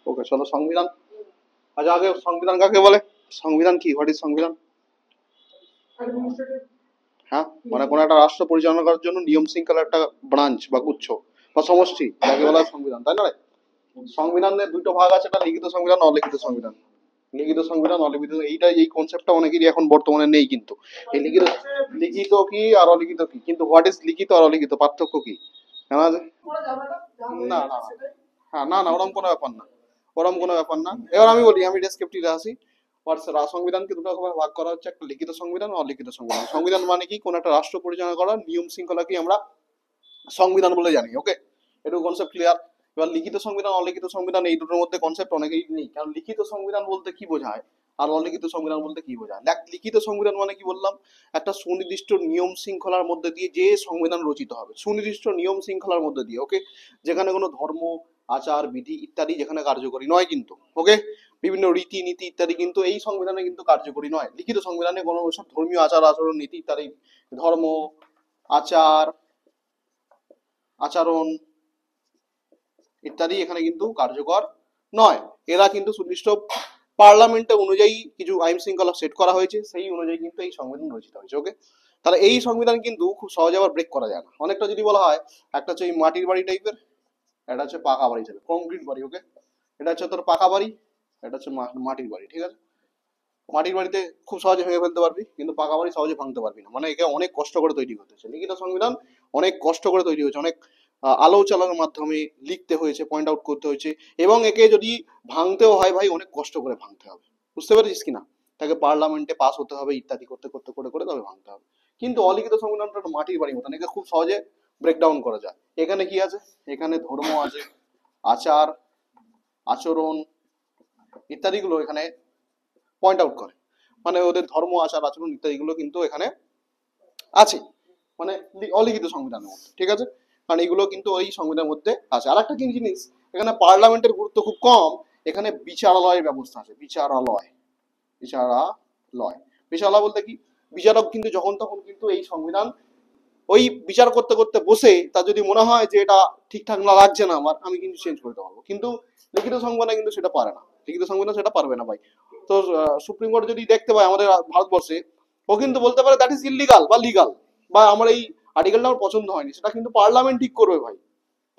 ওকে, চলো সংবিধান। আচ্ছা, আগে সংবিধান কাকে বলে? সংবিধান কি? হোয়াট ইজ সংবিধান? হ্যাঁ, মানে কোনো একটা রাষ্ট্র পরিচালনা করার জন্য নিয়ম শৃঙ্খলার একটা ব্রাঞ্চ বা গুচ্ছ বা সমষ্টি, যাকে বলা হয় সংবিধান, তাই না? সংবিধানের দুটো ভাগ আছে, একটা লিখিত সংবিধান, অলিখিত সংবিধান। লিখিত সংবিধান, অলিখিত, এইটা এই কনসেপ্টটা অনেকেরই এখন বর্তমানে নেই। কিন্তু এই লিখিত, লিখিত কি আর অলিখিত কি, কিন্তু হোয়াট ইজ লিখিত আর অলিখিত, পার্থক্য কি? জানা আছে? না না হ্যাঁ, না না, ওরকম কোনো ব্যাপার না, ওরকম কোনো ব্যাপার না। এবার আমি বলি, আমি ডেসক্রিপটিভে আসি। সংবিধানকে দুটো ভাগে ভাগ করা হচ্ছে, একটা লিখিত সংবিধান ও অলিখিত সংবিধান। সংবিধান মানে কি? কোন একটা রাষ্ট্র পরিচালনা করার নিয়ম শৃঙ্খলাকে আমরা সংবিধান বলে জানি। ওকে, এটুকু কনসেপ্ট ক্লিয়ার। এবার লিখিত সংবিধান, অলিখিত সংবিধান, এই দুটোর মধ্যে কনসেপ্ট অনেকেই নেই। কারণ লিখিত সংবিধান বলতে কি বোঝায় আর অলিখিত সংবিধান বলতে কি বোঝায়? লিখিত সংবিধান মানে কি বললাম, একটা সুনির্দিষ্ট নিয়ম শৃঙ্খলার মধ্যে দিয়ে যে সংবিধান রচিত হবে, সুনির্দিষ্ট নিয়ম শৃঙ্খলার মধ্যে দিয়ে। ওকে, যেখানে কোনো ধর্ম, আচার, বিধি ইত্যাদি যেখানে কার্যকরী নয় কিন্তু। ওকে, বিভিন্ন রীতি নীতি ইত্যাদি কিন্তু এই সংবিধানে কিন্তু কার্যকরী নয়। লিখিত সংবিধানে কোনো সব ধর্মীয় আচার আচরণ, নীতি ইত্যাদি, ধর্ম, আচার, আচরণ ইত্যাদি এখানে কিন্তু কার্যকর নয়। এরা কিন্তু সুনির্দিষ্ট পার্লামেন্টে অনুযায়ী কিছু আইন শৃঙ্খলা সেট করা হয়েছে, সেই অনুযায়ী কিন্তু এই সংবিধান রচিত হয়েছে। ওকে, তাহলে এই সংবিধান কিন্তু খুব সহজে আবার ব্রেক করা যায় না। অনেকটা যদি বলা হয়, একটা হচ্ছে এই মাটির বাড়ি টাইপের, এটা হচ্ছে পাকা বাড়ি, ছিল কংক্রিট বাড়ি। ওকে, এটা হচ্ছে তোর পাকা বাড়ি, এটা হচ্ছে মাটির বাড়ি। ঠিক আছে, মাটির বাড়িতে খুব সহজে ভেঙে ফেলতে পারবি, কিন্তু পাকা বাড়ি সহজে ভাঙতে পারবি না। মানে একে অনেক কষ্ট করে তৈরি করতে হচ্ছে। লিখিত সংবিধান অনেক কষ্ট করে তৈরি হয়েছে, অনেক আলোচনার মাধ্যমে লিখতে হয়েছে, পয়েন্ট আউট করতে হয়েছে, এবং একে যদি ভাঙতেও হয় ভাই, অনেক কষ্ট করে ভাঙতে হবে। বুঝতে পেরেছিস কিনা? তাকে পার্লামেন্টে পাস হতে হবে, ইত্যাদি করতে করতে করে করে তবে ভাঙতে হবে। কিন্তু অলিখিত সংবিধানটা একটা মাটির বাড়ির মতন, একে খুব সহজে ব্রেকডাউন করা যায়। এখানে কি আছে? এখানে ধর্ম আছে, আচার, আচরণ ইত্যাদিগুলো এখানে পয়েন্ট আউট করে। মানে ওদের ধর্ম, আচার, আচরণ ইত্যাদিগুলো কিন্তু এখানে আছে, মানে অলিখিত সংবিধানের মধ্যে। ঠিক আছে, কারণ এগুলো কিন্তু ওই সংবিধানের মধ্যে আছে। আর একটা কি জিনিস, এখানে পার্লামেন্টের গুরুত্ব খুব কম, এখানে বিচারালয়ের ব্যবস্থা আছে। বিচারালয়, বিচারালয়, বিচারালয় বলতে কি? বিচারক কিন্তু যখন তখন কিন্তু এই সংবিধান ওই বিচার করতে করতে বসে, তার যদি মনে হয় যে এটা ঠিকঠাক না লাগছে না আমার, আমি কিন্তু চেঞ্জ করতে পারবো। কিন্তু লিখিত সংবিধানে কিন্তু সেটা পারে না, লিখিত সংবিধান সেটা পারবে না ভাই। তো সুপ্রিম কোর্ট যদি দেখতে পায় আমাদের ভারতবর্ষে, ও কিন্তু বলতে পারে দ্যাট ইজ ইলিগাল বা লিগাল, বা আমার এই আর্টিকেলটা আমার পছন্দ হয়নি, সেটা কিন্তু পার্লামেন্ট ঠিক করবে ভাই।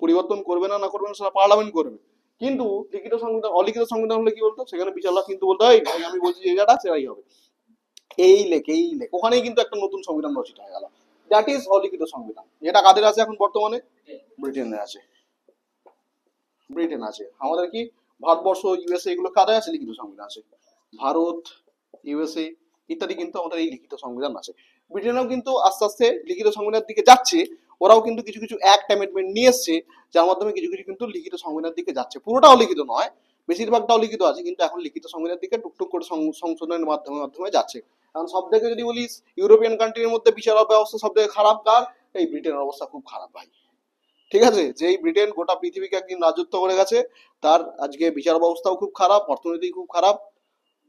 পরিবর্তন করবে না, না করবে না, সেটা পার্লামেন্ট করবে। কিন্তু লিখিত সংবিধান, অলিখিত সংবিধান হলে কি বলতো, সেখানে বিচারক কিন্তু বলতো, এই ভাই আমি বলছি যে এটা সেটাই হবে, এই লেখ এই লেখ, ওখানেই কিন্তু একটা নতুন সংবিধান রচিত হয়ে গেল। দ্যাট ইজ অলিখিত সংবিধান। যেটা কাদের আছে এখন বর্তমানে? ব্রিটেনে আছে, ব্রিটেন আছে। আমাদের কি ভারতবর্ষ, ইউএসএ, এগুলো কাদের আছে? লিখিত সংবিধান আছে। ভারত, ইউএসএ ইত্যাদি কিন্তু আমাদের এই লিখিত সংবিধান আছে। ব্রিটেনেও কিন্তু আস্তে আস্তে লিখিত সংবিধানের দিকে যাচ্ছে। ওরাও কিন্তু কিছু কিছু অ্যাক্ট অ্যামেন্ডমেন্ট নিয়ে এসছে, যার মাধ্যমে কিছু কিছু কিন্তু লিখিত সংবিধানের দিকে যাচ্ছে। পুরোটা অলিখিত নয়, বেশিরভাগটাও লিখিত আছে, কিন্তু এখন লিখিত সংবিধানের দিকে টুকটুক করে সংশোধনের মাধ্যমে মাধ্যমে যাচ্ছে। কারণ সব থেকে যদি বলিস, ইউরোপিয়ান কান্ট্রির মধ্যে বিচার ব্যবস্থা সব থেকে খারাপ কার? এই ব্রিটেনের অবস্থা খুব খারাপ ভাই। ঠিক আছে, যেই ব্রিটেন গোটা পৃথিবীকে একদিন রাজত্ব করে গেছে, তার আজকে বিচার ব্যবস্থাও খুব খারাপ, অর্থনীতি খুব খারাপ।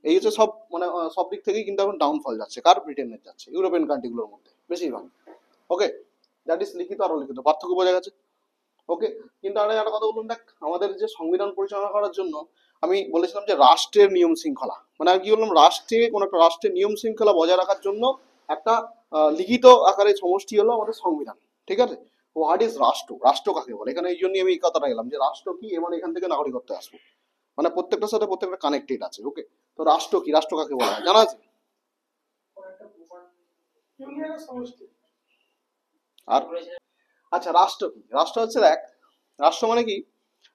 এই হচ্ছে সব, মানে সব দিক থেকেই কিন্তু এখন ডাউনফল যাচ্ছে। কার? ব্রিটেনের যাচ্ছে, ইউরোপিয়ান কান্ট্রিগুলোর মধ্যে বেশিরভাগ। ওকে, দ্যাট ইজ লিখিত আর অলিখিত, পার্থক্য বোঝা গেছে। ওকে, কিন্তু আমি একটা কথা বলুন, দেখ আমাদের যে সংবিধান পরিচালনা করার জন্য আমি বলেছিলাম যে রাষ্ট্রের নিয়ম শৃঙ্খলা, মানে আমি কি বললাম, রাষ্ট্রে কোনো একটা রাষ্ট্রের নিয়ম শৃঙ্খলা বজায় রাখার জন্য একটা লিখিত আকারে সমষ্টি হলো আমাদের সংবিধান। ঠিক আছে, হোয়াট ইজ রাষ্ট্র? রাষ্ট্র কাকে বলে? এখানে এই জন্য আমি এই কথাটা এলাম যে রাষ্ট্র কি, এবার এখান থেকে নাগরিকত্ব আসবো, মানে প্রত্যেকটার সাথে প্রত্যেকটা কানেক্টেড আছে। ওকে, তো রাষ্ট্র কি, রাষ্ট্র কাকে বলা হয় জানা আছে? আর আচ্ছা, রাষ্ট্র কি? রাষ্ট্র হচ্ছে, দেখ রাষ্ট্র মানে কি,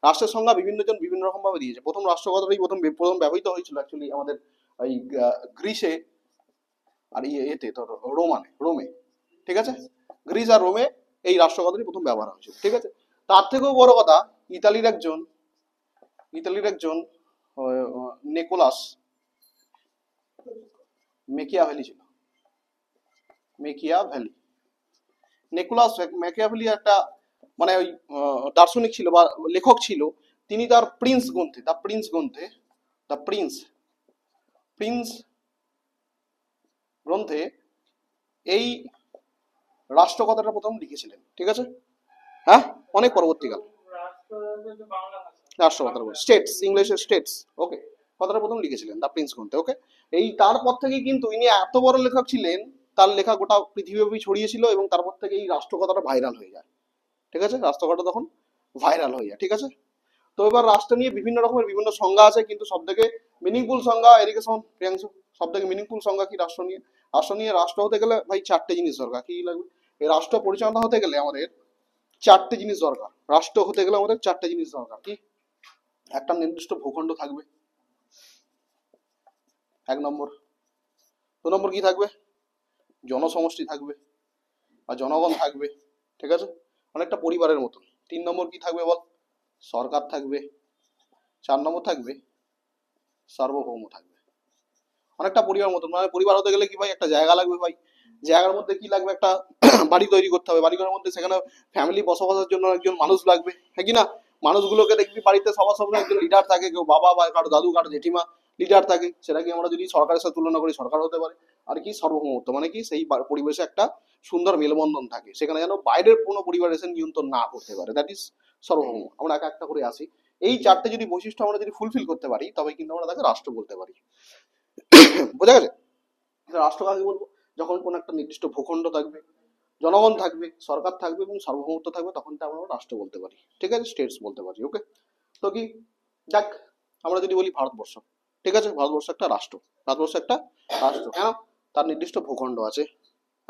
রাষ্ট্রের সংজ্ঞা বিভিন্ন জন বিভিন্ন রকম ভাবে দিয়েছে। প্রথম রাষ্ট্র কথাটাই প্রথম প্রথম ব্যবহৃত হয়েছিল অ্যাকচুয়ালি আমাদের এই গ্রিসে, আর এতে তোর রোমে। ঠিক আছে, গ্রিস আর রোমে এই রাষ্ট্র কথাটি প্রথম ব্যবহার হয়েছিল। ঠিক আছে, তার থেকেও বড় কথা, ইতালির একজন নিকোলাস মেকিয়াভেলি ছিল। মেকিয়াভেলি, নিকোলাস ম্যাকিয়াভেলি একটা, মানে ওই দার্শনিক ছিল বা লেখক ছিল। তিনি তার প্রিন্স গ্রন্থে এই রাষ্ট্র কথাটা প্রথম লিখেছিলেন। ঠিক আছে, হ্যাঁ, অনেক পরবর্তীকাল। রাষ্ট্র কথাটা স্টেটস, ইংলিশে স্টেটস। ওকে, কথাটা প্রথম লিখেছিলেন দা প্রিন্স গ্রন্থে। ওকে, এই তারপর থেকে কিন্তু ইনি এত বড় লেখক ছিলেন, তার লেখা গোটা পৃথিবীব্যাপী ছড়িয়েছিল এবং তারপর থেকে এই রাষ্ট্র কথাটা ভাইরাল হয়ে যায়। ঠিক আছে, রাষ্ট্র কথাটা তখন ভাইরাল হয়ে যায়। ঠিক আছে, তো এবার রাষ্ট্র নিয়ে বিভিন্ন রকমের বিভিন্ন সংজ্ঞা আছে, কিন্তু সব থেকে মিনিংফুল সংজ্ঞা এদিকে শোন প্রিয়াংশু, সব থেকে মিনিংফুল সংজ্ঞা কি রাষ্ট্র নিয়ে? রাষ্ট্র হতে গেলে ভাই চারটে জিনিস দরকার। কি লাগবে? এই রাষ্ট্র পরিচালনা হতে গেলে আমাদের চারটে জিনিস দরকার। রাষ্ট্র হতে গেলে আমাদের চারটে জিনিস দরকার। কি? একটা নির্দিষ্ট ভূখণ্ড থাকবে, এক নম্বর। দু নম্বর কি থাকবে? জনসমষ্টি থাকবে বা জনগণ থাকবে। ঠিক আছে, অনেকটা পরিবারের মতো। তিন নম্বর কি থাকবে বল? সরকার থাকবে। চার নম্বর থাকবে সার্বভৌম থাকবে। অনেকটা পরিবার মতন, মানে পরিবার হতে গেলে কি ভাই একটা জায়গা লাগবে ভাই। জায়গার মধ্যে কি লাগবে? একটা বাড়ি তৈরি করতে হবে। বাড়িঘরের মধ্যে সেখানে ফ্যামিলি বসবাসের জন্য একজন মানুষ লাগবে, হ্যাঁ কি না? মানুষগুলোকে দেখবি বাড়িতে সবার সঙ্গে একজন লিডার থাকে, কেউ বাবা বা কারো দাদু কারো জেঠিমা লিডার থাকে। সেটা কি আমরা যদি সরকারের সাথে তুলনা করি, সরকার হতে পারে। আর কি সার্বভৌমত্ব মানে কি? সেই পরিবেশে একটা সুন্দর মেলবন্ধন থাকে, সেখানে যেন বাইরের কোনো পরিবার এসে নিয়ন্ত্রণ না করতে পারে। দ্যাট ইজ সার্বভৌম। আমরা এক একটা করে আসি। এই চারটে যদি বৈশিষ্ট্য আমরা যদি ফুলফিল করতে পারি, তবে কিন্তু আমরা তাকে রাষ্ট্র বলতে পারি। বোঝা গেছে? রাষ্ট্র কাকে বলবো? যখন কোনো একটা নির্দিষ্ট ভূখণ্ড থাকবে, জনগণ থাকবে, সরকার থাকবে এবং সার্বভৌমত্ব থাকবে, তখন তো আমরা রাষ্ট্র বলতে পারি। ঠিক আছে, স্টেটস বলতে পারি। ওকে, তো কি দেখ, আমরা যদি বলি ভারতবর্ষ, ঠিক আছে, ভারতবর্ষ একটা রাষ্ট্র। ভারতবর্ষ একটা রাষ্ট্র কেন? তার নির্দিষ্ট ভূখণ্ড আছে,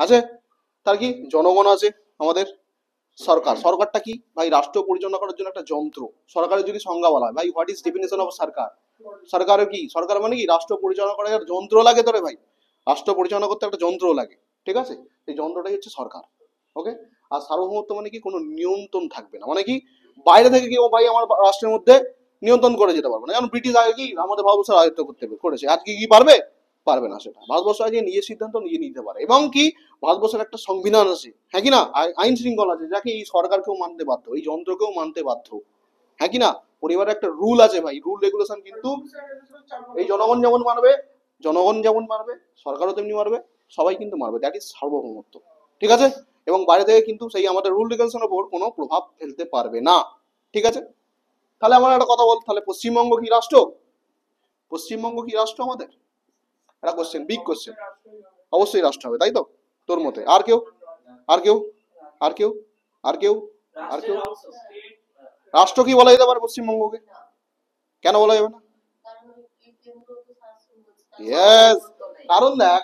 আছে। তার কি জনগণ আছে, আমাদের সরকার। সরকারটা কি ভাই? রাষ্ট্র পরিচালনা করার জন্য একটা যন্ত্র। সরকারের যদি সংজ্ঞা বলা হয় ভাই, হোয়াট ইজ ডেফিনেশন অফ সরকার? সরকারের কি? সরকার মানে কি? রাষ্ট্র পরিচালনা করার একটা যন্ত্র লাগে তোরে ভাই। রাষ্ট্র পরিচালনা করতে একটা যন্ত্র লাগে। ঠিক আছে, এই যন্ত্রটাই হচ্ছে সরকার। ওকে, আর সার্বভৌমত্ব মানে কি? কোনো নিয়ন্ত্রণ থাকবে না। মানে কি? বাইরে থেকে কেউ ভাই আমার রাষ্ট্রের মধ্যে নিয়ন্ত্রণ করে যেতে পারবে না। যেমন ব্রিটিশ আগে কি আমাদের ভারতবর্ষের রাজত্ব করতে করেছে, আজকে কি পারবে? পারবে না। সেটা ভারতবর্ষ আজকে নিজের সিদ্ধান্ত নিজে নিতে পারে। এবং কি ভারতবর্ষের একটা সংবিধান আছে, হ্যাঁ কি না? আইন শৃঙ্খলা আছে, যাকে এই সরকারকেও মানতে বাধ্য, এই যন্ত্রকেও মানতে বাধ্য, হ্যাঁ কি না? পরিবারের একটা রুল আছে ভাই, রুল রেগুলেশন কিন্তু এই জনগণ যেমন মানবে, সরকারও তেমনি মানবে, সবাই কিন্তু মানবে। দ্যাট ইজ সার্বভৌমত্ব। ঠিক আছে, এবং বাইরে থেকে কিন্তু সেই আমাদের রুল রেগুলেশনের উপর কোনো প্রভাব ফেলতে পারবে না। ঠিক আছে, তাহলে আমার একটা কথা বল, তাহলে পশ্চিমবঙ্গ কি রাষ্ট্র? পশ্চিমবঙ্গ কি রাষ্ট্র আমাদের? একটা কোশ্চেন, বিগ কোশ্চেন। অবশ্যই রাষ্ট্র হবে, তাই তো? তোর মতে আর কেউ? আর কেউ? আর কেউ? আর কেউ? আর কেউ? রাষ্ট্র কি বলা যেতে পারে পশ্চিমবঙ্গকে? কেন বলা যাবে না? ইয়েস, কারণ দেখ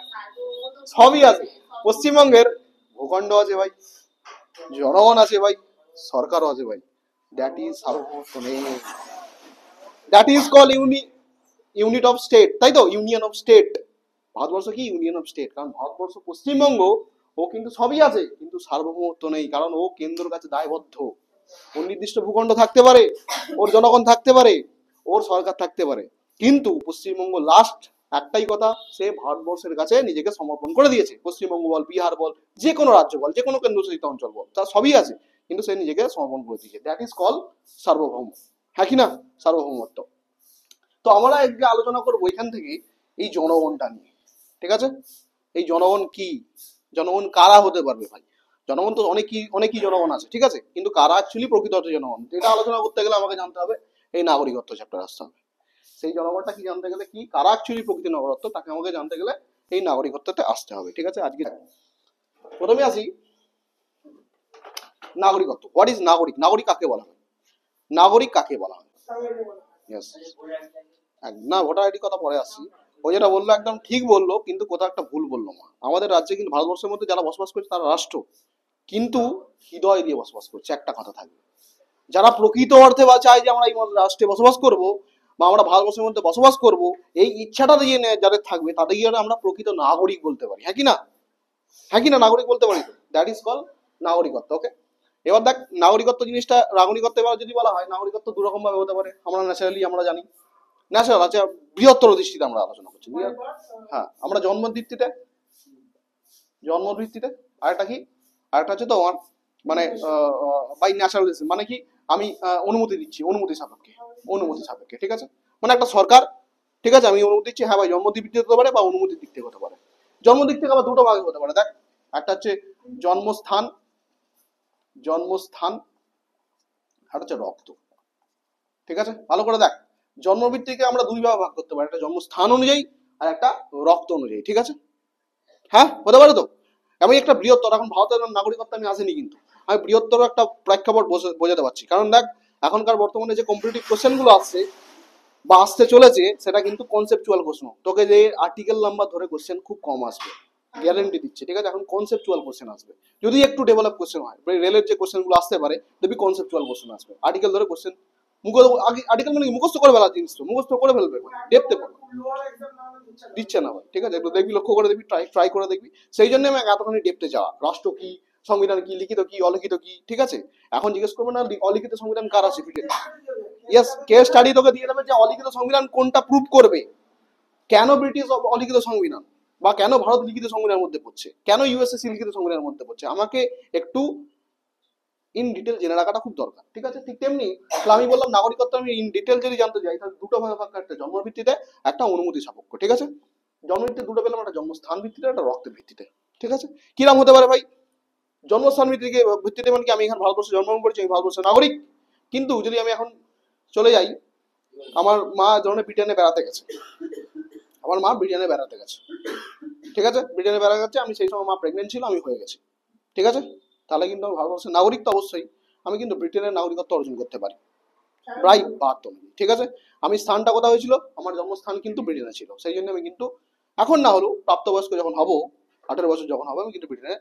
সবই আছে পশ্চিমবঙ্গের। ভূখণ্ড আছে ভাই, জনগণ আছে ভাই, সরকারও আছে ভাই। দ্যাট ইজ সার্বভৌমত্ব নেই। That is call unit of state, তাই তো? Union of state. ভারতবর্ষ কি ইউনিয়ন অফ স্টেট, কারণ ভারতবর্ষ পশ্চিমবঙ্গ ও কিন্তু সবই আছে, কিন্তু সার্বভৌমত্ব নেই, কারণ ও কেন্দ্রের কাছে দায়বদ্ধ। ওর নির্দিষ্ট ভূখণ্ড থাকতে পারে, ওর জনগণ থাকতে পারে, ওর সরকার থাকতে পারে, কিন্তু পশ্চিমবঙ্গ লাস্ট একটাই কথা, সে ভারতবর্ষের কাছে নিজেকে সমর্পণ করে দিয়েছে। পশ্চিমবঙ্গ বল, বিহার বল, যে কোনো রাজ্য বল, যে কোনো কেন্দ্রশাসিত অঞ্চল বল, তার সবই আছে, কিন্তু সে নিজেকে সমর্পণ করে দিয়েছে। দ্যাট ইজ কল সার্বভৌম, হ্যাঁ কি না? সার্বভৌমত্ব। তো আমরা আজকে আলোচনা করবো এখান থেকে এই জনগণটা নিয়ে। ঠিক আছে, এই জনগণ কি? জনগণ কারা হতে পারবে ভাই? জনগণ তো অনেকই জনগণ আছে, ঠিক আছে, কিন্তু কারা অ্যাকচুয়ালি প্রকৃত অর্থে জনগণ, এটা আলোচনা করতে গেলে আমাকে জানতে হবে এই নাগরিকত্ব চ্যাপ্টার আসতে হবে। সেই জনগণটা কি জানতে গেলে, কি কারা অ্যাকচুয়ালি প্রকৃত নাগরিকত্ব, তাকে আমাকে জানতে গেলে এই নাগরিকত্বতে আসতে হবে। ঠিক আছে, আজকে প্রথমে আসি নাগরিকত্ব। হোয়াট ইজ নাগরিক? নাগরিক কাকে বলা হয়? নাগরিক কাকে বলা হয়? ইয়েস, না ভোটার আইডি কথা পরে আসছি। ও যেটা বললো একদম ঠিক বললো, কিন্তু কোথাও একটা ভুল বললো মা। আমাদের রাজ্যে কিন্তু ভারতবর্ষের মধ্যে যারা বসবাস করছে তারা রাষ্ট্র, কিন্তু হৃদয় দিয়ে বসবাস করছে। একটা কথা থাকবে, যারা প্রকৃত অর্থে বা চায় যে আমরা এই রাষ্ট্রে বসবাস করব বা আমরা ভারতবর্ষের মধ্যে বসবাস করব, এই ইচ্ছাটা দিয়ে যাদের থাকবে তাদের আমরা প্রকৃত নাগরিক বলতে পারি, হ্যাঁ কি না? হ্যাঁ কি না? নাগরিক বলতে পারি তো, দ্যাট ইজ কল নাগরিকত্ব। ওকে, এবার দেখ নাগরিকত্ব জিনিসটা, নাগরিকত্ব এবার যদি বলা হয়, নাগরিকত্ব দু রকম ভাবে হতে পারে। আমরা ন্যাচারালি আমরা জানি, ন্যাচারাল আছে, বৃহত্তর দৃষ্টিতে আমরা আলোচনা করছি। হ্যাঁ, আমরা জন্মভিত্তিতে। আরেকটা কি? আরেকটা হচ্ছে তোমার মানে বাই ন্যাচারালিজম, মানে কি আমি অনুমতি দিচ্ছি, অনুমতি সাপেক্ষে। ঠিক আছে, মানে একটা সরকার, ঠিক আছে, আমি অনুমতি দিচ্ছি, হ্যাঁ ভাই, জন্মদিক থেকে হতে পারে বা অনুমতির দিক থেকে হতে পারে। জন্মদিক থেকে আবার দুটো ভাগে হতে পারে। দেখ, একটা হচ্ছে জন্মস্থান, আর হচ্ছে রক্ত। ঠিক আছে, ভালো করে দেখ, জন্মভিত্তিকে আমরা দুই ভাগে ভাগ করতে পারি, একটা জন্মস্থান অনুযায়ী আর একটা রক্ত অনুযায়ী। ঠিক আছে, হ্যাঁ হতে পারে তো। আমি একটা বৃহত্তর, এখন ভারতের নাগরিকত্ব আমি আসেনি, কিন্তু আমি বৃহত্তর একটা প্রেক্ষাপট বোঝাতে পারছি। কারণ দেখ, এখনকার বর্তমানে যে কম্পিটিটিভ কোশ্চেন গুলো আসছে বা আসতে চলেছে, সেটা কিন্তু কনসেপচুয়াল প্রশ্ন। তোকে যে আর্টিকেল নাম্বার ধরে কোশ্চেন খুব কম আসবে, গ্যারেন্টি দিচ্ছে। ঠিক আছে, এখন কনসেপচুয়াল কোশ্চেন আসবে, যদি একটু ডেভেলপ কোশ্চেন হয়। রেলের যে কোশ্চেন গুলো আসতে পারে, দেখবি কনসেপচুয়াল কোশ্চেন আসবে, আর্টিকেল ধরে কোশ্চেন। আর্টিকেল মানে মুখস্থ করে ফেলা জিনিস, তো মুখস্থ করে ফেলবে, দেখতে পারবে, দিচ্ছে না ভাই। ঠিক আছে, একটু দেখবি, লক্ষ্য করে দেখবি, ট্রাই ট্রাই করে দেখবি। সেই জন্য আমি এতখানি ডেপতে যাওয়া, রাষ্ট্র কি, সংবিধান কি, লিখিত কি, অলিখিত কি। ঠিক আছে, এখন জিজ্ঞেস করবো না অলিখিত সংবিধান কার আছে, ইয়েস, কেস স্টাডি তোকে দিয়ে দেবে যে অলিখিত সংবিধান কোনটা প্রুভ করবে, কেন ব্রিটিশ অলিখিত সংবিধান, বা কেন ভারত লিখিত সংবিধানের মধ্যে পড়ছে, কেন ইউএসএ লিখিত সংবিধানের মধ্যে পড়ছে, আমাকে একটু ইন ডিটেল জেনে রাখাটা খুব দরকার। ঠিক আছে, ঠিক তেমনি আমি বললাম নাগরিকত্ব আমি ইন ডিটেল যদি জানতে চাই, তাহলে দুটো ভাগে ভাগ, একটা জন্ম ভিত্তিতে, একটা অনুমতি সাপেক্ষ। ঠিক আছে, জন্ম ভিত্তিতে দুটো পেলাম, একটা জন্মস্থান ভিত্তিতে, একটা রক্তের ভিত্তিতে। ঠিক আছে, কিরাম হতে পারে ভাই? জন্মস্থান ভিত্তিতে মানে কি, আমি এখানে ভারতবর্ষে জন্মগ্রহণ করেছি, আমি ভারতবর্ষের নাগরিক। কিন্তু যদি আমি এখন চলে যাই, আমার মা ধরনের ব্রিটেনে বেড়াতে গেছে, আমার মা ব্রিটেনে বেড়াতে গেছে। ঠিক আছে, ব্রিটেনে বেড়াতে গেছে, আমি সেই সময় মা প্রেগনেন্ট ছিল, আমি হয়ে গেছি। ঠিক আছে, তাহলে কিন্তু আমি ভারতবর্ষের নাগরিক তো অবশ্যই, আমি কিন্তু ব্রিটেনের নাগরিকত্ব অর্জন করতে পারি, রাইট বার্থ। ঠিক আছে, আমি স্থানটা কোথায় হয়েছিল, আমার জন্মস্থান কিন্তু ব্রিটেনে ছিল, সেই জন্য আমি কিন্তু এখন না হলেও প্রাপ্তবয়স্ক যখন হব, 18 বছর যখন হবে, আমি কিন্তু ব্রিটেনের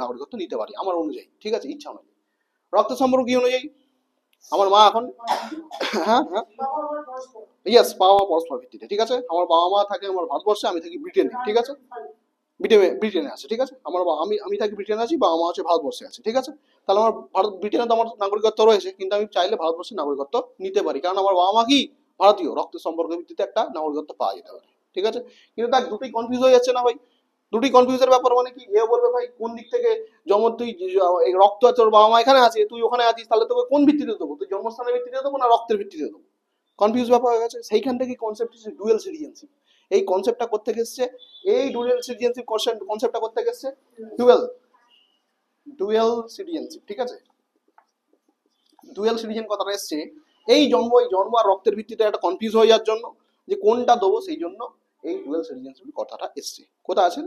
নাগরিকত্ব নিতে পারি আমার অনুযায়ী। ঠিক আছে, ইচ্ছা অনুযায়ী, রক্ত সম্পর্ক কি অনুযায়ী। আমার মা এখন, হ্যাঁ হ্যাঁ, ইয়েস, বাবা মা পরস্পর ভিত্তিতে। ঠিক আছে, আমার বাবা মা থাকে আমার ভারতবর্ষে, আমি থাকি ব্রিটেনে। ঠিক আছে, ব্রিটেনে আছে। ঠিক আছে, আমার আমি আমি থাকি ব্রিটেনে আছি, বাবা মা হচ্ছে ভারতবর্ষে আছে। ঠিক আছে, তাহলে আমার ব্রিটেনে তো আমার নাগরিকত্ব রয়েছে, কিন্তু আমি চাইলে ভারতবর্ষের নাগরিকত্ব নিতে পারি, কারণ আমার বাবা মা কি ভারতীয়, রক্তের সম্পর্কের ভিত্তিতে একটা নাগরিকত্ব পাওয়া যেতে পারে। ঠিক আছে, কিন্তু তার দুটোই কনফিউজ হয়ে যাচ্ছে না ভাই? দুটি কনফিউজের ব্যাপার মানে কি, এ বলবে ভাই কোন দিক থেকে যেমন তুই এই রক্ত আছে, তোর বাবা মা এখানে আছে, তুই ওখানে আছিস, তাহলে তোকে কোন ভিত্তিতে দেবো, তুই জন্মস্থানের ভিত্তিতে দেবো না রক্তের ভিত্তিতে দেবো? কনফিউজ ব্যাপার হয়ে গেছে। সেইখান থেকে কনসেপ্ট হচ্ছে ডুয়েল সিটিজেনশিপ। এই কনসেপ্টটা করতে এসছে, এই ডুয়েল সিটিজেনশিপ কনসেপ্টটা করতে এসছে, ডুয়েল ডুয়েল সিটিজেনশিপ। ঠিক আছে, ডুয়েল সিটিজেন কথাটা এসছে এই জন্ম আর রক্তের ভিত্তিতে একটা কনফিউজ হয়ে যাওয়ার জন্য, যে কোনটা দেবো, সেই জন্য এই ডুয়েল সিটিজেনশিপ কথাটা এসছে। কোথায় আছে?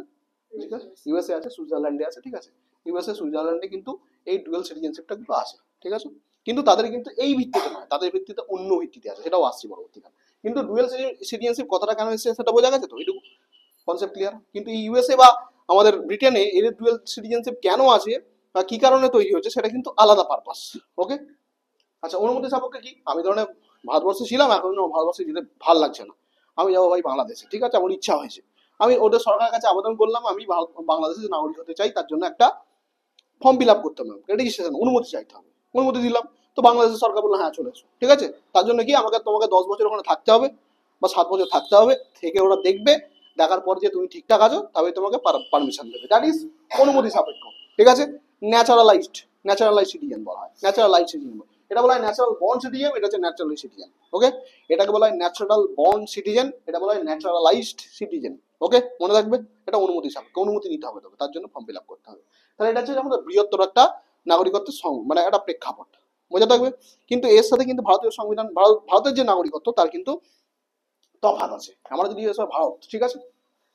ঠিক আছে, ইউএসএ আছে, সুইজারল্যান্ডে আছে। ঠিক আছে, ইউএসএ সুইজারল্যান্ডে কিন্তু এই ডুয়েল সিটিজেনশিপটা কিন্তু আছে। ঠিক আছে, কিন্তু তাদের কিন্তু এই ভিত্তিতে নয়, তাদের ভিত্তিতে অন্য ভিত্তিতে আছে, সেটাও আসছে পরবর্তীকালে। কিন্তু ডুয়েল সিটিজেনশিপ কথাটা কেন এসেছে সেটা বোঝা গেছে তো, এইটুকু কনসেপ্ট ক্লিয়ার। কিন্তু এই ইউএসএ বা আমাদের ব্রিটেনে এর ডুয়েল সিটিজেনশিপ কেন আছে বা কি কারণে তৈরি হচ্ছে, সেটা কিন্তু আলাদা পারপাস। ওকে, আচ্ছা, অনুমতি সাপেক্ষে কি, আমি ধরনের ভারতবর্ষে ছিলাম, এখন ভারতবর্ষে যেতে ভাল লাগছে না, আমি যাবো ভাই বাংলাদেশে। ঠিক আছে, আমার ইচ্ছা হয়েছে, আমি ওদের সরকারের কাছে আবেদন করলাম, আমি বাংলাদেশের নাগরিক হতে চাই, তার জন্য একটা ফর্ম ফিল আপ করতে হবে, রেজিস্ট্রেশন, অনুমতি চাইতে হবে। অনুমতি দিলাম, তো বাংলাদেশের সরকার বললো হ্যাঁ চলে এসো। ঠিক আছে, তার জন্য কি তোমাকে 10 বছর ওখানে থাকতে হবে বা 7 বছর থাকতে হবে, থেকে ওরা দেখবে, দেখার পর যে তুমি ঠিকঠাক আছো, তবে তোমাকে পারমিশন দেবে, দ্যাট ইজ অনুমতি সাপেক্ষ। ঠিক আছে, ন্যাচারালাইজড ন্যাচারালাইজড সিটিজেন বলা হয়, ন্যাচারালাইজড সিটিজেন, এটা বলা হয় ন্যাচারাল বর্ন সিটিজেন, এটা হচ্ছে ন্যাচারাল সিটিজেন। ওকে, এটাকে বলা হয় ন্যাচারাল বর্ন সিটিজেন, এটা বলা হয় ন্যাচারালাইজড সিটিজেন। ওকে, মনে রাখবে, এটা অনুমতি সাপেক্ষ, অনুমতি নিতে হবে তবে, তার জন্য ফর্ম ফিল আপ করতে হবে। তাহলে এটা হচ্ছে আমাদের বৃহত্তর একটা নাগরিকত্বের মানে একটা প্রেক্ষাপট, বোঝা থাকবে। কিন্তু এর সাথে কিন্তু ভারতীয় সংবিধান, ভারতের যে নাগরিকত্ব, তার কিন্তু তফাৎ আছে। আমরা যদি ভারত, ঠিক আছে,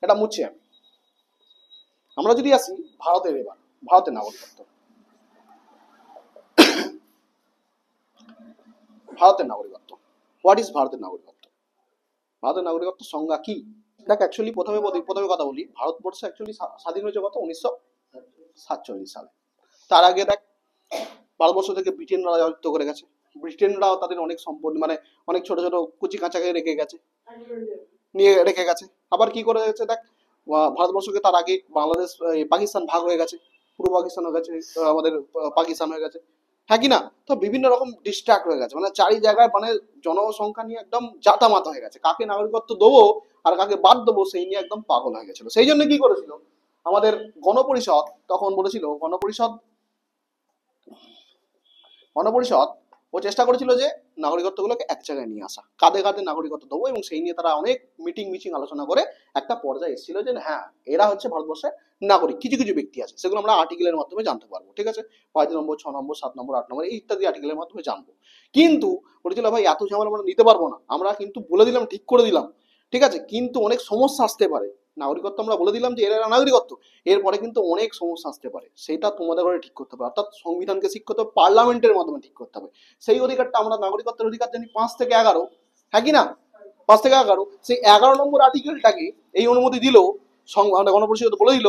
এটা মুছছি আমি, আমরা যদি আসি ভারতের, এবার ভারতের নাগরিকত্ব, ভারতের নাগরিকত্ব, হোয়াট ইজ ভারতের নাগরিকত্ব, ভারতের নাগরিকত্ব সংজ্ঞা কি? দেখ, অ্যাকচুয়ালি প্রথমে কথা বলি, ভারতবর্ষ অ্যাকচুয়ালি স্বাধীন হয়েছে কত, 1947 সালে। তার আগে দেখ, ভারতবর্ষ থেকে ব্রিটেনরা রাজত্ব করে গেছে, ব্রিটেনরাও তাদের অনেক সম্পদ, মানে অনেক ছোট ছোট কুচি কাঁচাকে রেখে গেছে, নিয়ে রেখে গেছে। আবার কি করে গেছে দেখ, ভারতবর্ষকে তার আগে বাংলাদেশ, পাকিস্তান ভাগ হয়ে গেছে, পূর্ব পাকিস্তান হয়ে গেছে, আমাদের পাকিস্তান হয়ে গেছে, হ্যাঁ কি না? তো বিভিন্ন রকম ডিস্ট্রাক্ট হয়ে গেছে, মানে চারি জায়গায়, মানে জনসংখ্যা নিয়ে একদম জাতামাতা হয়ে গেছে, কাকে নাগরিকত্ব দেবো আর কাকে বাদ দেবো সেই নিয়ে একদম পাগল হয়ে গেছিল। সেই জন্য কি করেছিল আমাদের গণপরিষদ, তখন বলেছিল গণপরিষদ ও চেষ্টা করেছিল যে নাগরিকত্বগুলোকে এক জায়গায় নিয়ে আসা, কাঁধে কাঁধে নাগরিকত্ব দেবো, এবং সেই নিয়ে তারা অনেক মিটিং আলোচনা করে একটা পর্যায়ে এসেছিল যে হ্যাঁ এরা হচ্ছে ভারতবর্ষের নাগরিক। কিছু কিছু ব্যক্তি আছে, সেগুলো আমরা আর্টিকেলের মাধ্যমে জানতে পারবো, ঠিক আছে, 5 নম্বর 6 নম্বর 7 নম্বর 8 নম্বর এই ইত্যাদি আর্টিকেলের মাধ্যমে জানবো। কিন্তু বলেছিল ভাই এত ঝামেলা আমরা নিতে পারবো না, আমরা কিন্তু বলে দিলাম, ঠিক করে দিলাম, ঠিক আছে, কিন্তু অনেক সমস্যা আসতে পারে। নাগরিকত্ব আমরা বলে দিলাম যে এরা নাগরিকত্ব, এরপরে কিন্তু অনেক সমস্যা আসতে পারে, সেটা তোমাদের ঘরে ঠিক করতে হবে, অর্থাৎ সংবিধানকে ঠিক করতে হবে, পার্লামেন্টের মাধ্যমে ঠিক করতে হবে। সেই অধিকারটা আমরা নাগরিকত্বের অধিকার জানি 5 থেকে 11, হ্যাঁ কি না, 5 থেকে 11, সেই 11 নম্বর আর্টিকেলটাকে এই অনুমতি দিল, গণপরিষদ বলে দিল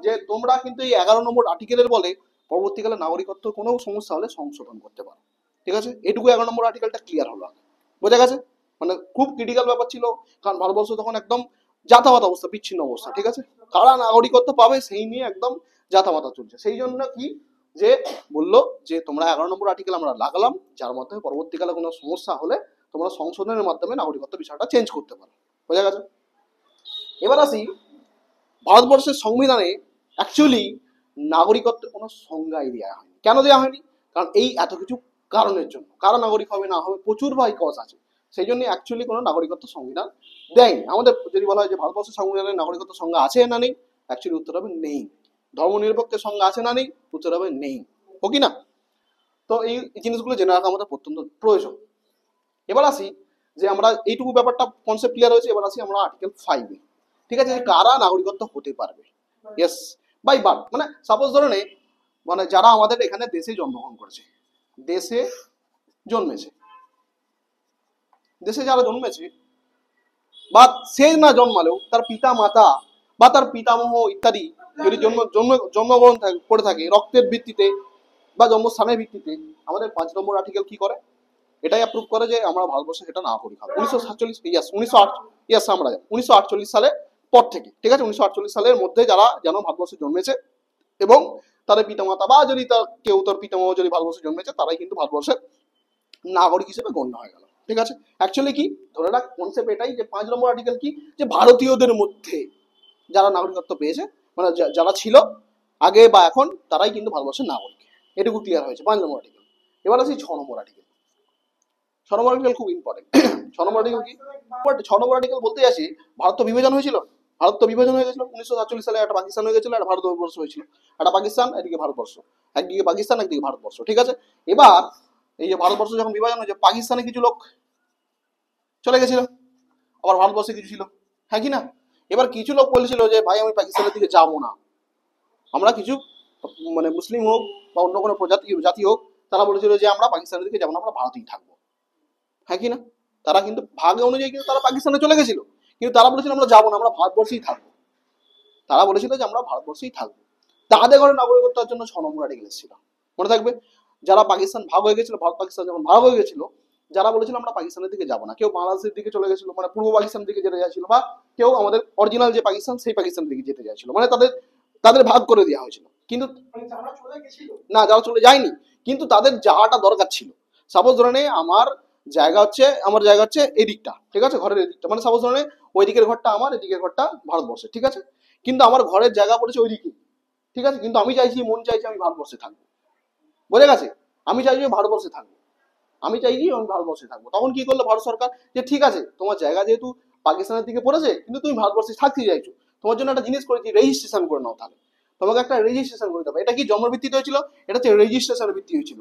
যে তোমরা কিন্তু এই 11 নম্বর আর্টিকেলের বলে পরবর্তীকালে নাগরিকত্ব কোনো সমস্যা হলে সংশোধন করতে পারো, ঠিক আছে। এটুকু 11 নম্বর আর্টিকেলটা ক্লিয়ার হলো, বোঝা গেছে, মানে খুব ক্রিটিক্যাল ব্যাপার ছিল, কারণ ভারতবর্ষ তখন একদম যাতায়াত অবস্থা, বিচ্ছিন্ন অবস্থা, ঠিক আছে, কারা নাগরিকত্ব পাবে সেই নিয়ে একদম যাতায়াত চলছে। সেই জন্য কি যে বললো যে তোমরা 11 নম্বর আর্টিকেল আমরা লাগালাম, যার মাধ্যমে পরবর্তীকালে কোনো সমস্যা হলে তোমরা সংশোধনের মাধ্যমে নাগরিকত্ব বিষয়টা চেঞ্জ করতে পারো, বোঝা গেছে। এবার আসি ভারতবর্ষের সংবিধানে অ্যাকচুয়ালি নাগরিকত্বের কোনো সংজ্ঞাই দেওয়া হয়নি। কেন দেওয়া হয়নি? কারণ এই এত কিছু কারণের জন্য, কারা নাগরিক হবে না হবে প্রচুর ভাই কজ আছে, সেই জন্য অ্যাকচুয়ালি কোনো নাগরিকত্ব সংবিধান দেয়নি। আমাদের যদি বলা হয় যে ভারতবর্ষের সংবিধানে নাগরিকত্ব সংজ্ঞা আছে না নেই, অ্যাকচুয়ালি উত্তর হবে নেই। ধর্মনিরপেক্ষের সংজ্ঞা আছে না নেই, উত্তর হবে নেই, ও কি না। তো এই জিনিসগুলো জেনে রাখা আমাদের অত্যন্ত প্রয়োজন। এবার আসি যে আমরা এইটুকু ব্যাপারটা কনসেপ্ট ক্লিয়ার হয়েছে, এবার আসি আমরা আর্টিকেল 5-এ, ঠিক আছে, যে কারা নাগরিকত্ব হতে পারবে। ইয়েস, বাই বার্থ, মানে সাপোজ ধরে নে, মানে যারা আমাদের এখানে দেশে জন্মগ্রহণ করেছে, দেশে জন্মেছে, দেশে যারা জন্মেছে, বা সে না জন্মালেও তার পিতা মাতা বা তার পিতামহ ইত্যাদি যদি জন্মগ্রহণ করে থাকে রক্তের ভিত্তিতে বা জন্মস্থানের ভিত্তিতে, আমাদের 5 নম্বর আর্টিকেল কি করে, এটাই অ্যাপ্রুভ করে যে আমরা ভারতবর্ষে সেটা নাগরিক হবে। 1947, ইয়াস 1908, আমরা 1948 সালের পর থেকে, ঠিক আছে, 1948 সালের মধ্যে যারা যেন ভারতবর্ষে জন্মেছে এবং তাদের পিতামাতা বা যদি তার কেউ তার পিতামহ যদি ভারতবর্ষে জন্মেছে, তারাই কিন্তু ভারতবর্ষের নাগরিক হিসেবে গণ্য হয়ে গেল, ঠিক আছে। অ্যাকচুয়ালি কি ধরে রাখ কনসেপ্ট এটাই যে 5 নম্বর আর্টিকেল কি, যে ভারতীয়দের মধ্যে যারা নাগরিকত্ব পেয়েছে, মানে যারা ছিল আগে বা এখন, তারাই কিন্তু ভারতবর্ষের নাগরিক, এটুকু ক্লিয়ার হয়েছে 5 নম্বর আর্টিকেল। এবার আসি 6 নম্বর আর্টিকেল। 6 নম্বর আর্টিকেল খুব ইম্পর্টেন্ট। 6 নম্বর আর্টিকেল কি? 6 নম্বর আর্টিকেল বলতে আসি, ভারত তো বিভাজন হয়েছিল, ভারত তো বিভাজন হয়ে গেছিল 1947 সালে, একটা পাকিস্তান হয়ে গেছিল, একটা ভারতবর্ষ হয়েছিল, একটা পাকিস্তান এদিকে ভারতবর্ষ, একদিকে পাকিস্তান একদিকে ভারতবর্ষ, ঠিক আছে। এবার এই যে ভারতবর্ষ যখন বিভাজন হয়েছে, পাকিস্তানে কিছু লোক চলে গেছিল, আবার ভারতবর্ষে কিছু ছিল, হ্যাঁ কি না। এবার কিছু লোক বলেছিল যে ভাই আমি পাকিস্তানের দিকে যাবো না, আমরা কিছু মানে মুসলিম হোক বা অন্য কোনো জাতি হোক, তারা বলেছিল যে আমরা পাকিস্তানের দিকে যাবো না, আমরা ভারতেই থাকবো, হ্যাঁ কি না। তারা কিন্তু ভাগে অনুযায়ী কিন্তু তারা পাকিস্তানে চলে গেছিল, কিন্তু তারা বলেছিল আমরা যাবো না, আমরা ভারতবর্ষেই থাকবো, তারা বলেছিল যে আমরা ভারতবর্ষেই থাকবো। তাদের ঘরে নাগরিকত্বের জন্য 6 নম্বর আর্টিকেল ছিল, মনে থাকবে। যারা পাকিস্তান ভাগ হয়ে গেছিল, ভারত পাকিস্তান যখন ভাগ হয়ে গেছিল, যারা বলেছিল আমরা পাকিস্তানের দিকে যাবো না, কেউ বাংলাদেশের দিকে চলে গেছিল, মানে পূর্ব পাকিস্তানের দিকে যেতে চাইছিল, বা কেউ আমাদের অরিজিনাল যে পাকিস্তান সেই পাকিস্তানের দিকে যেতে চাইছিল, মানে তাদের তাদের ভাগ করে দেওয়া হয়েছিল। কিন্তু না, যারা চলে যায়নি, কিন্তু তাদের যাওয়াটা দরকার ছিল। সাপোজ ধরে নে আমার জায়গা হচ্ছে এই দিকটা, ঠিক আছে, ঘরের এদিকটা, মানে সাপোজ ধরে নে ওই দিকের ঘরটা আমার, এদিকের ঘরটা ভারতবর্ষে, ঠিক আছে, কিন্তু আমার ঘরের জায়গা পড়েছে ওই দিকে, ঠিক আছে, কিন্তু আমি চাইছি, মন চাইছি আমি ভারতবর্ষে থাকবো, বোঝা গেছে, আমি চাইছি ভারতবর্ষে থাকবো, আমি চাইছি আমি ভারতবর্ষে থাকবো। তখন কি করলো ভারত সরকার, যে ঠিক আছে তোমার জায়গা যেহেতু পাকিস্তানের দিকে পড়েছে, কিন্তু তুমি ভারতবর্ষে থাকতে চাইছো, তোমার জন্য একটা জিনিস করেছি, রেজিস্ট্রেশন করে নাও। তাহলে তোমাকে একটা রেজিস্ট্রেশন করে দেবে। এটা কি জন্ম ভিত্তিতে হয়েছিল? এটা হচ্ছে রেজিস্ট্রেশনের ভিত্তি হয়েছিল,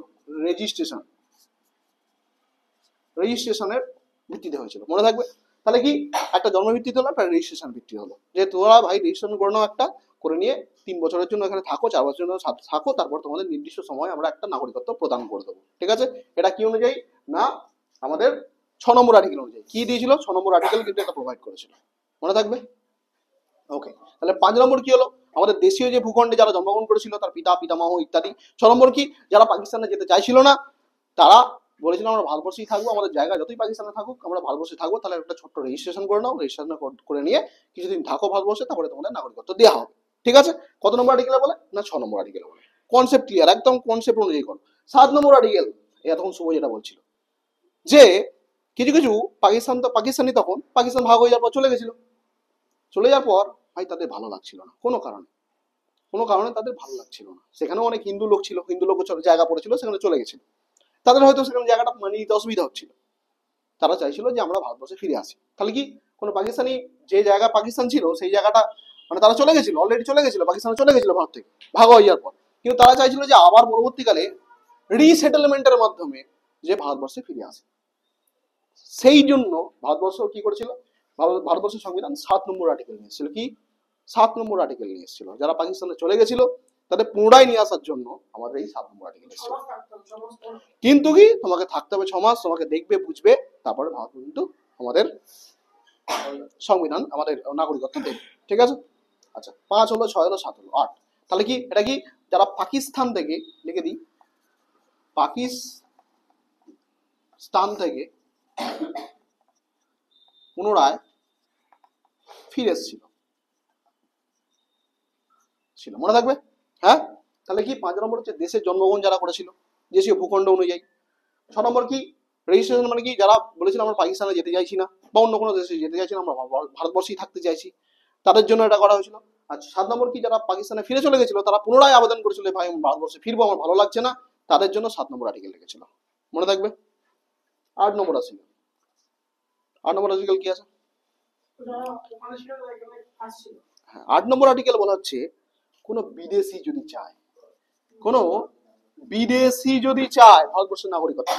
রেজিস্ট্রেশনের ভিত্তিতে হয়েছিল, মনে থাকবে। তাহলে কি একটা জন্ম ভিত্তিতে হলো, একটা রেজিস্ট্রেশন ভিত্তি হলো, যে তোমরা ভাই রেজিস্ট্রেশন করে নাও একটা, করে নিয়ে 3 বছরের জন্য এখানে থাকো, 4 বছরের জন্য থাকো, তারপর তোমাদের নির্দিষ্ট সময় আমরা একটা নাগরিকত্ব প্রদান করে দেবো, ঠিক আছে। এটা কি অনুযায়ী না, আমাদের 6 নম্বর আর্টিকেল অনুযায়ী কি দিয়েছিল, 6 নম্বর আর্টিকেল কিন্তু এটা প্রোভাইড করেছিল, মনে থাকবে। ওকে, তাহলে 5 নম্বর কি হলো, আমাদের দেশীয় যে ভূখণ্ডে যারা জন্মগ্রহণ করেছিল, তার পিতা পিতামহ ইত্যাদি। 6 নম্বর কি, যারা পাকিস্তানে যেতে চাইছিল না, তারা বলেছিল আমরা ভারতবর্ষেই থাকবো, আমাদের জায়গা যতই পাকিস্তানে থাকুক আমরা ভারতবর্ষে থাকবো, তাহলে একটা ছোট্ট রেজিস্ট্রেশন করে নাও, রেজিস্ট্রেশন করে নিয়ে কিছুদিন থাকো ভারতবর্ষে, তারপরে তোমাদের নাগরিকত্ব দেওয়া হবে, ঠিক আছে। কত নম্বর আর্টিকেলে বলে না, 6 নম্বর আর্টিকেলে বলে। কনসেপ্ট ক্লিয়ার, একদম কনসেপ্ট অনুযায়ী করো। 7 নম্বর আর্টিকেল, এতক্ষণ শুভ যেটা বলছিল, যে কিছু কিছু পাকিস্তানি তখন পাকিস্তান ভাগ হয়ে যাওয়ার পর চলে গেছিল, চলে যাওয়ার পর ভাই তাদের ভালো লাগছিল না, কোনো কারণে তাদের ভালো লাগছিল না, সেখানেও অনেক হিন্দু লোক ছিল, হিন্দু লোক জায়গা পড়েছিল, সেখানে চলে গেছিল। তাদের হয়তো সেখানে জায়গাটা মানিয়ে নিতে অসুবিধা হচ্ছিল, তারা চাইছিল যে আমরা ভারতবর্ষে ফিরে আসি। তাহলে কি কোনো পাকিস্তানি যে জায়গা পাকিস্তান ছিল সেই জায়গাটা মানে তারা চলে গেছিল, অলরেডি চলে গেছিল, পাকিস্তানে চলে গেছিল ভারত থেকে ভাগ হয়ে যাওয়ার পর, কিন্তু তারা চাইছিল যে আবার পরবর্তীকালে রিসেটেলমেন্টের মাধ্যমে যে ভারতবর্ষে ফিরে আসে। সেই জন্য ভারতবর্ষ কি করেছিল, ভারতবর্ষের সংবিধান 7 নম্বর আর্টিকেল নিয়ে এসেছিল। কি 7 নম্বর আর্টিকেল নিয়ে এসেছিল, যারা পাকিস্তানে চলে গেছিল তাদের পুনরায় নিয়ে আসার জন্য আমাদের এই 7 নম্বর আর্টিকেল এসেছিল। কিন্তু কি তোমাকে থাকতে হবে 6 মাস, তোমাকে দেখবে বুঝবে, তারপরে ভারত কিন্তু আমাদের সংবিধান আমাদের নাগরিকত্ব দেবে। ঠিক আছে, আচ্ছা 5 হলো, 6 হলো, 7 হলো, 8। তাহলে কি এটা কি যারা পাকিস্তান থেকে, লিখে দিই, পাকিস্তান থেকে পুনরায় ফিরে এসেছিল, মনে থাকবে। হ্যাঁ, তাহলে কি 5 নম্বর হচ্ছে দেশের জন্মগ্রহণ যারা করেছিল দেশীয় ভূখণ্ড অনুযায়ী। 6 নম্বর কি রেজিস্ট্রেশন, মানে কি যারা বলেছিল আমরা পাকিস্তানে যেতে চাইছি না বা অন্য কোনো দেশে যেতে চাইছি না, আমরা ভারতবর্ষেই থাকতে চাইছি, তাদের জন্য এটা করা হয়েছিল। আচ্ছা 7 নম্বর কি যারা পাকিস্তানে ফিরে চলে গেছিল, তারা পুনরায় আবেদন করেছিল ভাই আমি ভারতবর্ষে ফিরবো, আমার ভালো লাগছে না, তাদের জন্য 7 নম্বর আর্টিকেল রেখেছিল, মনে থাকবে। 8 নম্বর আছে, 8 নম্বর আর্টিকেল কি আছে? হ্যাঁ, 8 নম্বর আর্টিকেল বলা হচ্ছে কোনো বিদেশি যদি চায়, কোনো বিদেশি যদি চায় ভারতবর্ষের নাগরিকত্ব,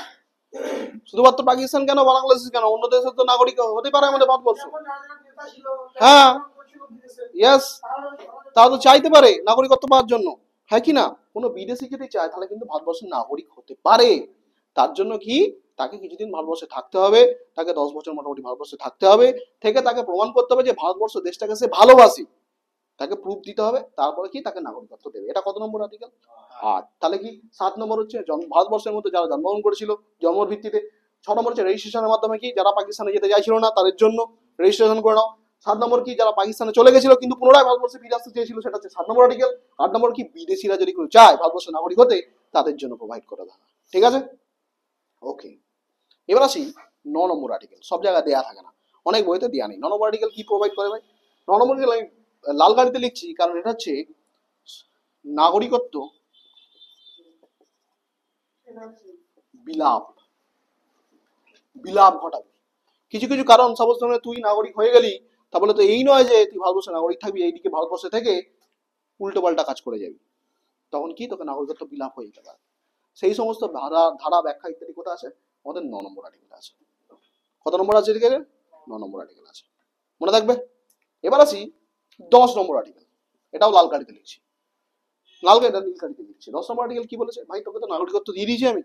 শুধুমাত্র পাকিস্তান কেন, বাংলাদেশ কেন, অন্য দেশের তো নাগরিক হতে পারে আমাদের ভারতবর্ষ। হ্যাঁ, ইয়েস, তারা তো চাইতে পারে নাগরিকত্ব পাওয়ার জন্য, হ্যাঁ কি না? কোনো বিদেশি যদি চায় তাহলে কিন্তু ভারতবর্ষের নাগরিক হতে পারে। তার জন্য কি তাকে কিছুদিন ভারতবর্ষে থাকতে হবে, তাকে 10 বছর মোটামুটি ভারতবর্ষে থাকতে হবে, থেকে তাকে প্রমাণ করতে হবে যে ভারতবর্ষ দেশটাকে সে ভালোবাসি, তাকে প্রুফ দিতে হবে, তারপরে কি তাকে নাগরিকত্ব দেবে। এটা কত নম্বর আর্টিকেল? 8। তাহলে কি 7 নম্বর হচ্ছে ভারতবর্ষের মধ্যে যারা জন্মগ্রহণ করেছিল জন্মর ভিত্তিতে। 6 নম্বর হচ্ছে রেজিস্ট্রেশনের মাধ্যমে কি যারা পাকিস্তানে যেতে চাইছিল না তাদের জন্য রেজিস্ট্রেশন করে নাও। 7 নম্বর কি যারা পাকিস্তানে চলে গেছিল কিন্তু পুনরায় ভারতবর্ষে ফিরে আসতে চেয়েছিল, সেটা হচ্ছে 7 নম্বর আর্টিকেল। 8 নম্বর কি বিদেশিরা যদি কেউ চায় ভারতবর্ষের নাগরিক হতে, তাদের জন্য প্রোভাইড করে দেওয়া। ঠিক আছে, ওকে। এবার আসি 9 নম্বর আর্টিকেল। সব জায়গায় দেয়া থাকে না, অনেক বইতে দেয়া নেই। 9 নম্বর আর্টিকেল কি প্রোভাইড করে ভাই? 9 নম্বর আর্টিকেল আমি লাল গাড়িতে লিখছি কারণ এটা হচ্ছে নাগরিকত্ব বিলাপ, বিলাপ ঘটাবে। কিছু কিছু কারণ, সাপোজ তুই নাগরিক হয়ে গেলি, তাহলে তো এই নয় যে তুই ভারতবর্ষের নাগরিক থাকবি, এইদিকে ভারতবর্ষে থেকে উল্টো পাল্টা কাজ করে যাবি, তখন কি তোকে নাগরিকত্ব বিলাপ হয়ে যেতে পারে। সেই সমস্ত ধারা ব্যাখ্যা ইত্যাদি কোথায় আছে? আমাদের 9 নম্বর আর্টিকেল আছে। কত নম্বর আছে এদিকে? 9 নম্বর আর্টিকেল আছে, মনে থাকবে। এবার আসি 10 নম্বর আর্টিকেল। এটাও লাল কালিতে লিখছি, লাল কালিটা নীল কালিতে লিখছি। 10 নম্বর আর্টিকেল কি বলেছে? ভাই তোকে তো নাগরিকত্ব দিয়ে দিয়েছি আমি,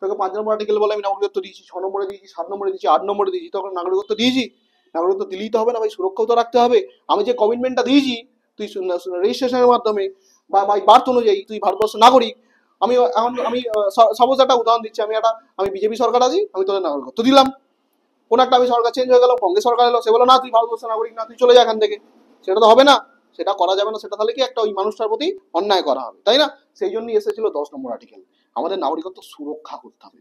তোকে 5 নম্বর আর্টিকেল বলে আমি নাগরিকত্ব দিয়েছি, 6 নম্বরে দিয়েছি, 7 নম্বরে দিয়েছি, 8 নম্বরে দিয়েছি, তখন নাগরিকত্ব দিয়েছি। নাগরিকত্ব দিলেই তো হবে না ভাই, সুরক্ষাও তো রাখতে হবে। আমি যে কমিটমেন্টটা দিয়েছি তুই রেজিস্ট্রেশনের মাধ্যমে বা বাই বার্থ অনুযায়ী তুই ভারতবর্ষের নাগরিক, আমি এখন আমি সাপোজ একটা উদাহরণ দিচ্ছি, আমি বিজেপি সরকার আছি, আমি তোদের নাগরিকত্ব দিলাম। কোন একটা আমি সরকার চেঞ্জ হয়ে গেল, কংগ্রেস সরকার এলো, সে বলো না তুই ভারতবর্ষের নাগরিক না, তুই চলে যা এখান থেকে, সেটা তো হবে না, সেটা করা যাবে না। সেটা তাহলে কি একটা ওই মানুষটার প্রতি অন্যায় করা হবে, তাই না? সেই জন্যই এসেছিল 10 নম্বর আর্টিকেল। আমাদের নাগরিকত্ব সুরক্ষা করতে হবে,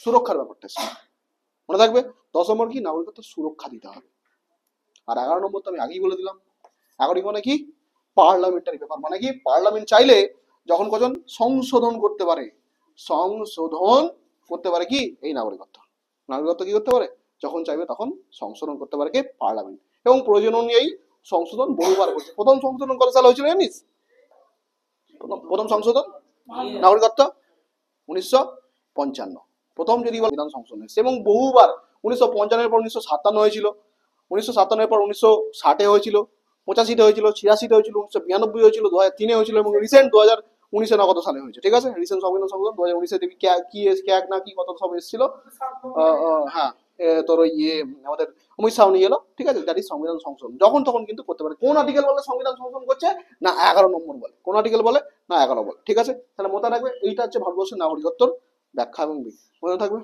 সুরক্ষার ব্যাপারটা মনে থাকবে। 10 নম্বর কি নাগরিকত্ব সুরক্ষা দিতে হবে। আর 11 নম্বর তো আমি আগেই বলে দিলাম, 11 মানে কি পার্লামেন্টারি ব্যাপার, মানে কি পার্লামেন্ট চাইলে যখন কজন সংশোধন করতে পারে, কি এই নাগরিকত্ব কি করতে পারে, যখন চাইবে তখন সংশোধন করতে পারে কে? পার্লামেন্ট। এবং প্রয়োজন অনুযায়ী সংশোধন বহুবার করছে। প্রথম সংশোধন কত সালে হয়েছিল জানিস? প্রথম সংশোধন নাগরিকত্ব 1955 প্রথম যদি সংবিধান সংশোধন হয়েছে, এবং বহুবার 1955 পর 1957 হয়েছিল, 1957 পর 1960 হয়েছিল, 85 হয়েছিল, 86 হয়েছিল, 1992 হয়েছিল, 2003 হয়েছিল, এবং রিসেন্ট 2019 না কত সালে হয়েছে। ঠিক আছে, রিসেন্ট সংবিধান সংশোধন 2019 দেখবি কি ক্যাগ না কি কত সব এসেছিল। হ্যাঁ, তোর ওই আমাদের অমিত শাহ নিয়ে এলো। ঠিক আছে, দ্যাট ইজ সংবিধান সংশোধন। যখন তখন কিন্তু করতে পারে। কোন আর্টিকেল বলে সংবিধান সংশোধন করছে? না 11 নম্বর বলে। কোন আর্টিকেল বলে? না 11 বলে। ঠিক আছে, তাহলে মনে রাখবে এইটা হচ্ছে ভারতবর্ষের নাগরিকত্বর ব্যাখ্যা এবং মনে থাকবে।